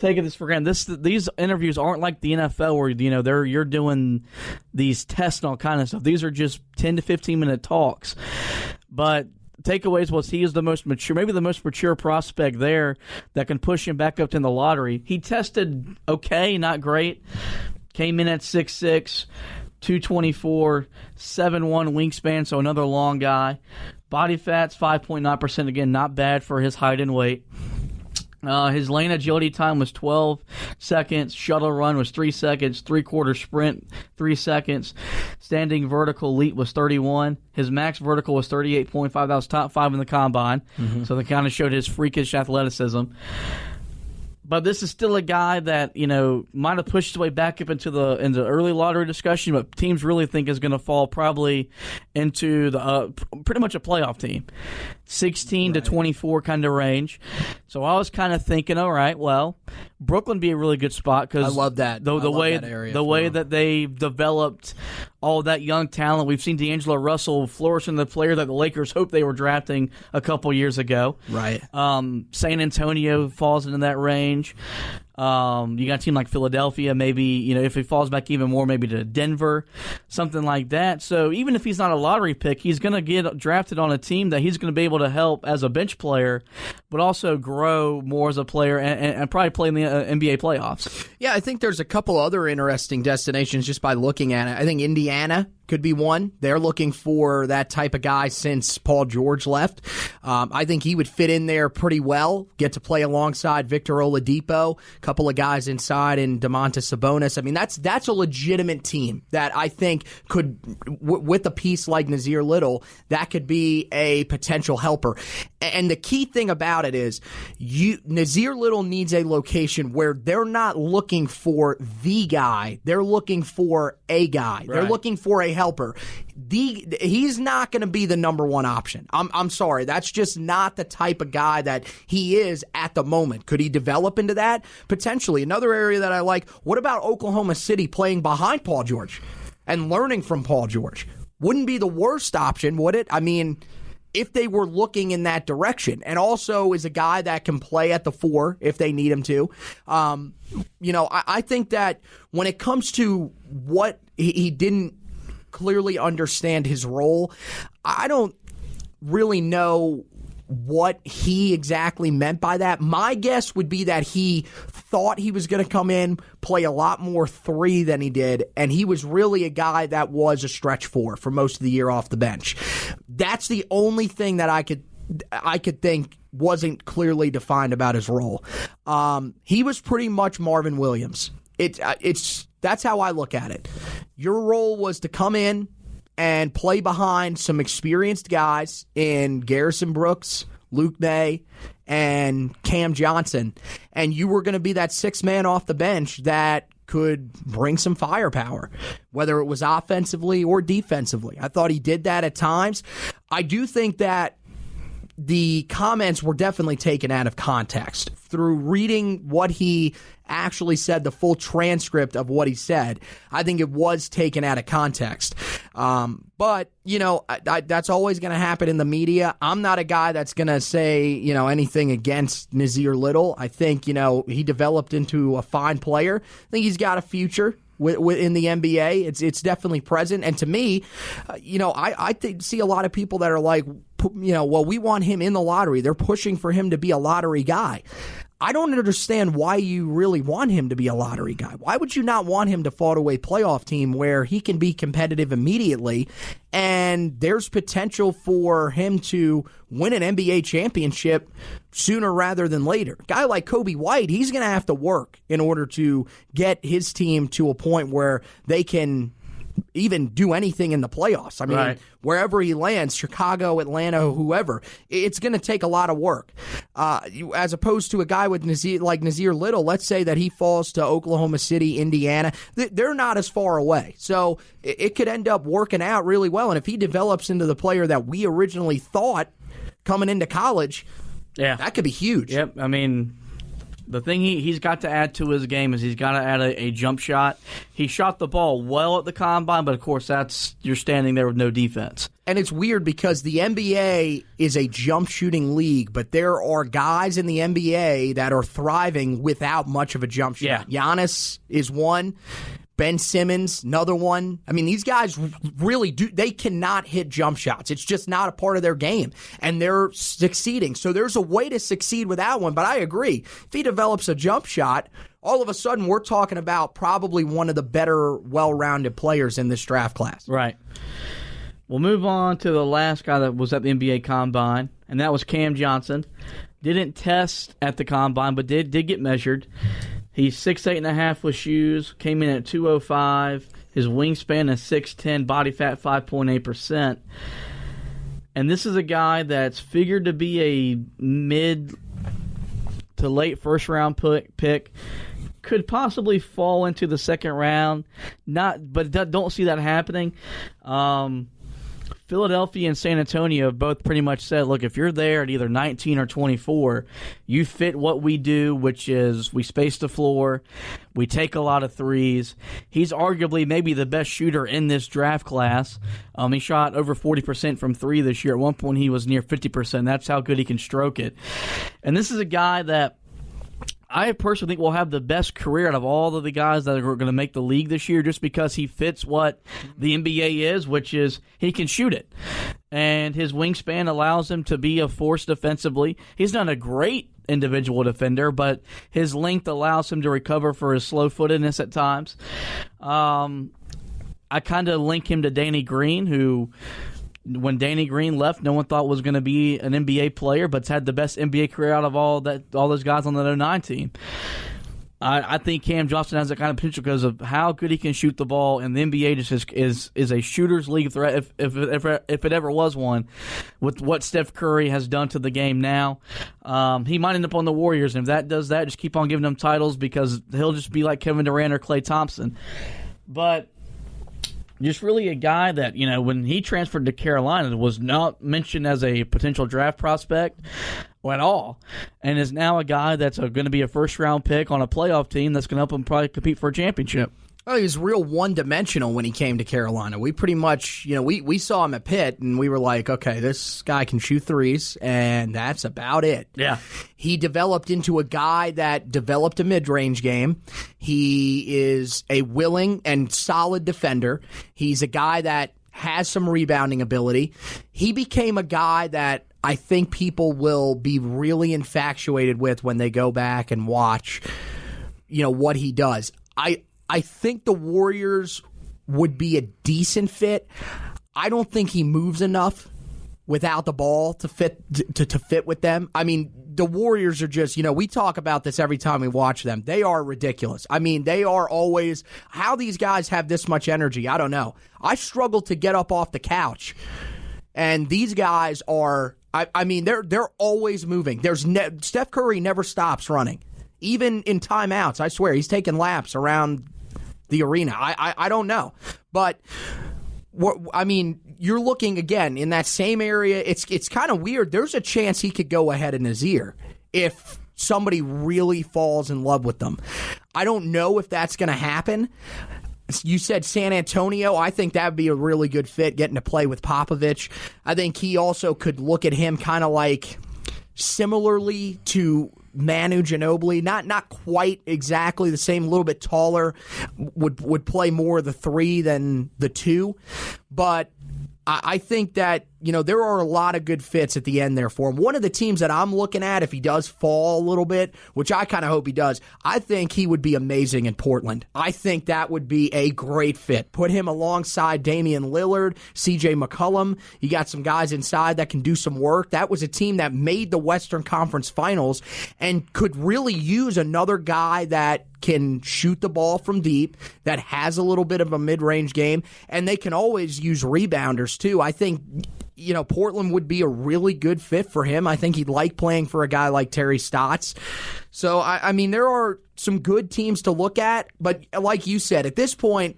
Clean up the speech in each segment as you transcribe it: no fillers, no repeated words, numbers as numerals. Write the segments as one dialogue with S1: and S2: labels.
S1: taking this for granted. These interviews aren't like the NFL where you're doing these tests and all kind of stuff. These are just 10 to 15-minute talks. But takeaways was he is the most mature, maybe the most mature prospect there that can push him back up in the lottery. He tested okay, not great. Came in at 6'6", 224, 7'1" wingspan, so another long guy. Body fat's 5.9%, again, not bad for his height and weight. His lane agility time was 12 seconds. Shuttle run was 3 seconds. Three-quarter sprint, 3 seconds. Standing vertical leap was 31. His max vertical was 38.5. That was top 5 in the combine. Mm-hmm. So that kind of showed his freakish athleticism. But this is still a guy that, might have pushed his way back up into the early lottery discussion, but teams really think is going to fall probably into the pretty much a playoff team. 16 to 24 kind of range. So I was kind of thinking, all right, well, Brooklyn would be a really good spot because
S2: I love that.
S1: The way that they've developed all that young talent. We've seen D'Angelo Russell flourish in the player that the Lakers hoped they were drafting a couple years ago.
S2: Right.
S1: San Antonio falls into that range. You got a team like Philadelphia, maybe, if he falls back even more, maybe to Denver, something like that. So even if he's not a lottery pick, he's going to get drafted on a team that he's going to be able to help as a bench player, but also grow more as a player and probably play in the NBA playoffs.
S2: Yeah, I think there's a couple other interesting destinations just by looking at it. I think Indiana could be one. They're looking for that type of guy since Paul George left. I think he would fit in there pretty well, get to play alongside Victor Oladipo, a couple of guys inside, and Domantas Sabonis. I mean, that's a legitimate team that I think could, with a piece like Nasir Little, that could be a potential helper. And the key thing about it is Nasir Little needs a location where they're not looking for the guy. They're looking for a guy. Right. They're looking for a helper. He's not going to be the number one option. I'm sorry. That's just not the type of guy that he is at the moment. Could he develop into that? Potentially. Another area that I like, what about Oklahoma City playing behind Paul George and learning from Paul George? Wouldn't be the worst option, would it? I mean, if they were looking in that direction, and also is a guy that can play at the 4 if they need him to. I think that when it comes to what he didn't clearly understand his role, I don't really know what he exactly meant by that. My guess would be that he thought he was going to come in, play a lot more 3 than he did, and he was really a guy that was a stretch 4 for most of the year off the bench. That's the only thing that I could think wasn't clearly defined about his role. He was pretty much Marvin Williams. That's how I look at it. Your role was to come in and play behind some experienced guys in Garrison Brooks, Luke May, and Cam Johnson, and you were going to be that 6th man off the bench that could bring some firepower, whether it was offensively or defensively. I thought he did that at times. I do think that the comments were definitely taken out of context. Through reading what he actually said, the full transcript of what he said, I think it was taken out of context. But, that's always going to happen in the media. I'm not a guy that's going to say, anything against Nasir Little. I think, he developed into a fine player. I think he's got a future in the NBA. It's definitely present. And to me, I see a lot of people that are like, well, we want him in the lottery. They're pushing for him to be a lottery guy. I don't understand why you really want him to be a lottery guy. Why would you not want him to fall to a playoff team where he can be competitive immediately and there's potential for him to win an NBA championship sooner rather than later? A guy like Coby White, he's going to have to work in order to get his team to a point where they can even do anything in the playoffs. I mean, right. Wherever he lands, Chicago, Atlanta, whoever, it's going to take a lot of work. As opposed to a guy with Nasir Little, let's say that he falls to Oklahoma City, Indiana, they're not as far away. So it could end up working out really well. And if he develops into the player that we originally thought coming into college, that could be huge.
S1: Yep. I mean, The thing he's got to add to his game is he's got to add a jump shot. He shot the ball well at the combine, but of course you're standing there with no defense.
S2: And it's weird because the NBA is a jump shooting league, but there are guys in the NBA that are thriving without much of a jump shot.
S1: Yeah.
S2: Giannis is one. Ben Simmons, another one. I mean, these guys really they cannot hit jump shots. It's just not a part of their game, and they're succeeding. So there's a way to succeed without one, but I agree. If he develops a jump shot, all of a sudden we're talking about probably one of the better, well-rounded players in this draft class.
S1: Right. We'll move on to the last guy that was at the NBA Combine, and that was Cam Johnson. Didn't test at the Combine, but did get measured. He's 6'8.5" with shoes, came in at 205. His wingspan is 6'10", body fat 5.8%. And this is a guy that's figured to be a mid to late first-round pick. Could possibly fall into the second round, but don't see that happening. Philadelphia and San Antonio have both pretty much said, look, if you're there at either 19 or 24, you fit what we do, which is we space the floor, we take a lot of threes. He's arguably maybe the best shooter in this draft class. He shot over 40% from three this year. At one point, he was near 50%. That's how good he can stroke it. And this is a guy that I personally think will have the best career out of all of the guys that are going to make the league this year just because he fits what the NBA is, which is he can shoot it. And his wingspan allows him to be a force defensively. He's not a great individual defender, but his length allows him to recover for his slow-footedness at times. I kind of link him to Danny Green, who, when Danny Green left, no one thought was going to be an NBA player, but's had the best NBA career out of all those guys on the 09 team. I think Cam Johnson has that kind of potential because of how good he can shoot the ball, and the NBA just is a shooter's league threat if it ever was one. With what Steph Curry has done to the game now, he might end up on the Warriors, and if that does that, just keep on giving him titles because he'll just be like Kevin Durant or Klay Thompson. But just really a guy that, when he transferred to Carolina, was not mentioned as a potential draft prospect at all, and is now a guy that's going to be a first-round pick on a playoff team that's going to help him probably compete for a championship.
S2: Oh, he was real one-dimensional when he came to Carolina. We pretty much, we saw him at Pitt, and we were like, okay, this guy can shoot threes, and that's about it.
S1: Yeah.
S2: He developed into a guy that developed a mid-range game. He is a willing and solid defender. He's a guy that has some rebounding ability. He became a guy that I think people will be really infatuated with when they go back and watch, what he does. I think the Warriors would be a decent fit. I don't think he moves enough without the ball to fit with them. I mean, the Warriors are just, we talk about this every time we watch them. They are ridiculous. I mean, they are always, how these guys have this much energy, I don't know. I struggle to get up off the couch. And these guys are, they're always moving. Steph Curry never stops running. Even in timeouts, I swear, he's taking laps around the arena. I don't know. But, you're looking, again, in that same area. It's kind of weird. There's a chance he could go ahead of Nazeer if somebody really falls in love with them. I don't know if that's going to happen. You said San Antonio. I think that would be a really good fit, getting to play with Popovich. I think he also could look at him kind of like similarly to Manu Ginobili, not quite exactly the same, a little bit taller, would play more of the three than the two, but I think that, there are a lot of good fits at the end there for him. One of the teams that I'm looking at, if he does fall a little bit, which I kind of hope he does, I think he would be amazing in Portland. I think that would be a great fit. Put him alongside Damian Lillard, CJ McCollum. You got some guys inside that can do some work. That was a team that made the Western Conference Finals and could really use another guy that can shoot the ball from deep, that has a little bit of a mid-range game, and they can always use rebounders too. I think, Portland would be a really good fit for him. I think he'd like playing for a guy like Terry Stotts. So, there are some good teams to look at, but like you said, at this point,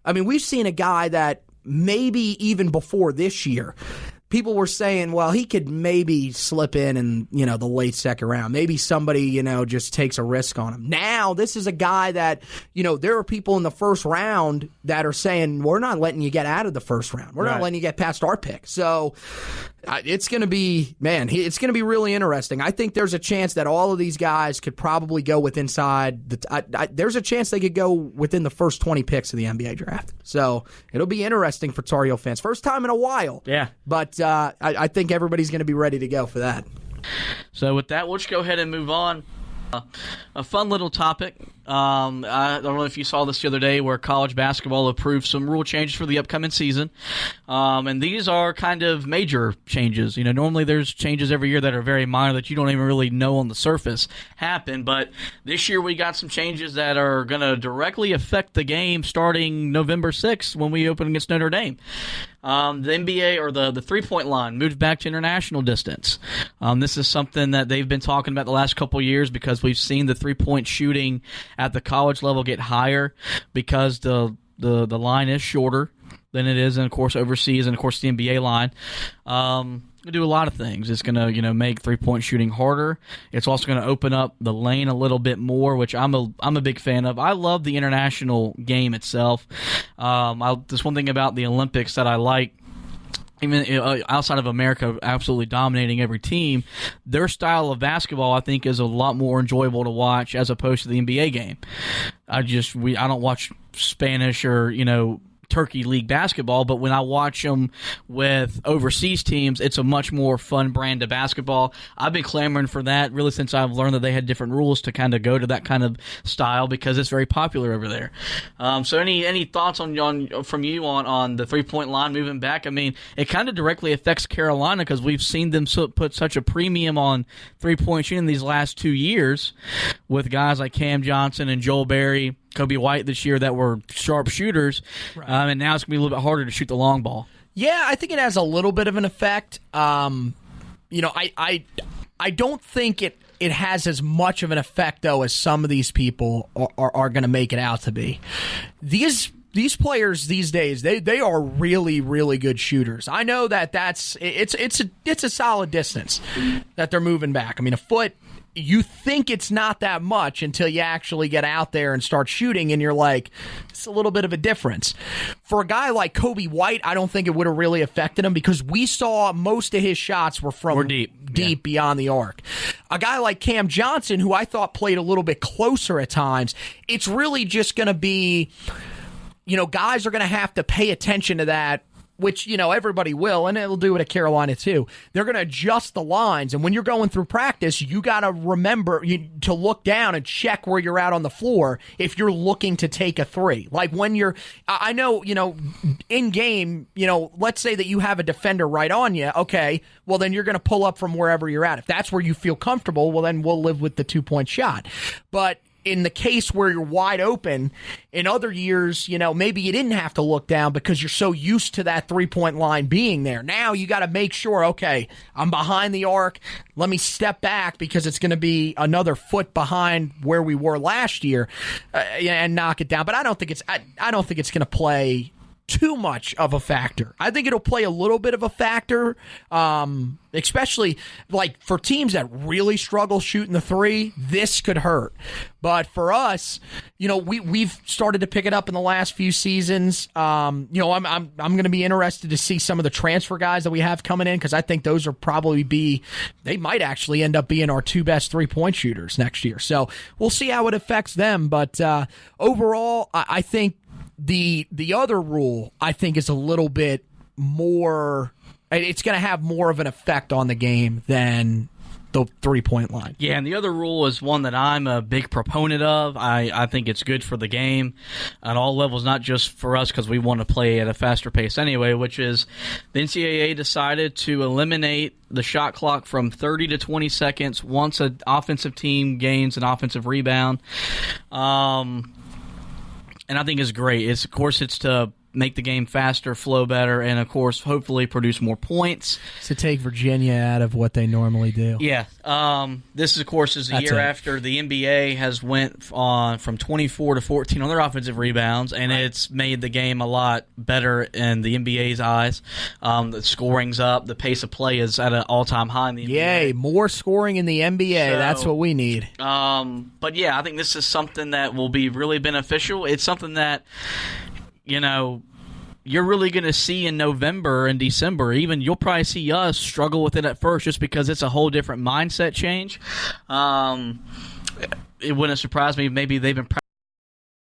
S2: we've seen a guy that maybe even before this year, people were saying, well, he could maybe slip in, the late second round. Maybe somebody, just takes a risk on him. Now, this is a guy that, there are people in the first round that are saying, we're not letting you get out of the first round. We're not letting you get past our pick. So it's going to be, it's going to be really interesting. I think there's a chance that all of these guys could probably go with inside. There's a chance they could go within the first 20 picks of the NBA draft. So it'll be interesting for Tar Heel fans. First time in a while.
S1: Yeah.
S2: But I think everybody's going to be ready to go for that.
S1: So with that, we'll just go ahead and move on. A fun little topic. I don't know if you saw this the other day where college basketball approved some rule changes for the upcoming season. And these are kind of major changes. Normally there's changes every year that are very minor that you don't even really know on the surface happen. But this year we got some changes that are going to directly affect the game starting November 6th when we open against Notre Dame. The NBA, or the three-point line, moved back to international distance. This is something that they've been talking about the last couple of years because we've seen the three-point shooting at the college level get higher because the line is shorter than it is, and of course, overseas, and of course, the NBA line. To do a lot of things. It's going to make three-point shooting harder. It's also going to open up the lane a little bit more, which I'm a big fan of. I love the international game itself. There's one thing about the Olympics that I like. Even outside of America absolutely dominating every team, their style of basketball, I think, is a lot more enjoyable to watch as opposed to the NBA game. I don't watch Spanish or, Turkey League basketball, but when I watch them with overseas teams, it's a much more fun brand of basketball. I've been clamoring for that really since I've learned that they had different rules to kind of go to that kind of style because it's very popular over there. So any thoughts from you on the three-point line moving back? I mean, it kind of directly affects Carolina because we've seen them put such a premium on three-point shooting these last 2 years with guys like Cam Johnson and Joel Berry, Coby White this year that were sharp shooters, right. And now it's going to be a little bit harder to shoot the long ball.
S2: Yeah, I think it has a little bit of an effect. I don't think it has as much of an effect, though, as some of these people are going to make it out to be. These players these days, they are really, really good shooters. I know it's a solid distance that they're moving back. I mean, a foot. You think it's not that much until you actually get out there and start shooting, and you're like, it's a little bit of a difference. For a guy like Coby White, I don't think it would have really affected him because we saw most of his shots were from deep beyond the arc. A guy like Cam Johnson, who I thought played a little bit closer at times, it's really just going to be, guys are going to have to pay attention to that, which, everybody will, and it'll do it at Carolina too. They're going to adjust the lines, and when you're going through practice, you got to remember to look down and check where you're at on the floor if you're looking to take a three. Like when I know, in game, let's say that you have a defender right on you, okay, well then you're going to pull up from wherever you're at. If that's where you feel comfortable, well then we'll live with the 2-point shot. But in the case where you're wide open, in other years, maybe you didn't have to look down because you're so used to that 3-point line being there. Now you got to make sure, okay, I'm behind the arc. Let me step back because it's going to be another foot behind where we were last year and knock it down. But I don't think it's going to play too much of a factor. I think it'll play a little bit of a factor, especially like for teams that really struggle shooting the three. This could hurt, but for us, we've started to pick it up in the last few seasons. I'm going to be interested to see some of the transfer guys that we have coming in because I think those are they might actually end up being our 2 best 3-point shooters next year. So we'll see how it affects them. But overall, I think. The other rule, I think, is a little bit more. It's going to have more of an effect on the game than the 3-point line.
S1: Yeah, and the other rule is one that I'm a big proponent of. I think it's good for the game on all levels, not just for us because we want to play at a faster pace anyway, which is the NCAA decided to eliminate the shot clock from 30 to 20 seconds once an offensive team gains an offensive rebound. And I think it's great. It's to make the game faster, flow better, and, of course, hopefully produce more points.
S2: To take Virginia out of what they normally do.
S1: Yeah. This, of course, is a year after the NBA has went from 24 to 14 on their offensive rebounds, and it's made the game a lot better in the NBA's eyes. The scoring's up. The pace of play is at an all-time high in the NBA.
S2: Yay, more scoring in the NBA. That's what we need.
S1: But, yeah, I think this is something that will be really beneficial. It's something that, you're really going to see in November and December. Even you'll probably see us struggle with it at first just because it's a whole different mindset change. It wouldn't surprise me. Maybe they've been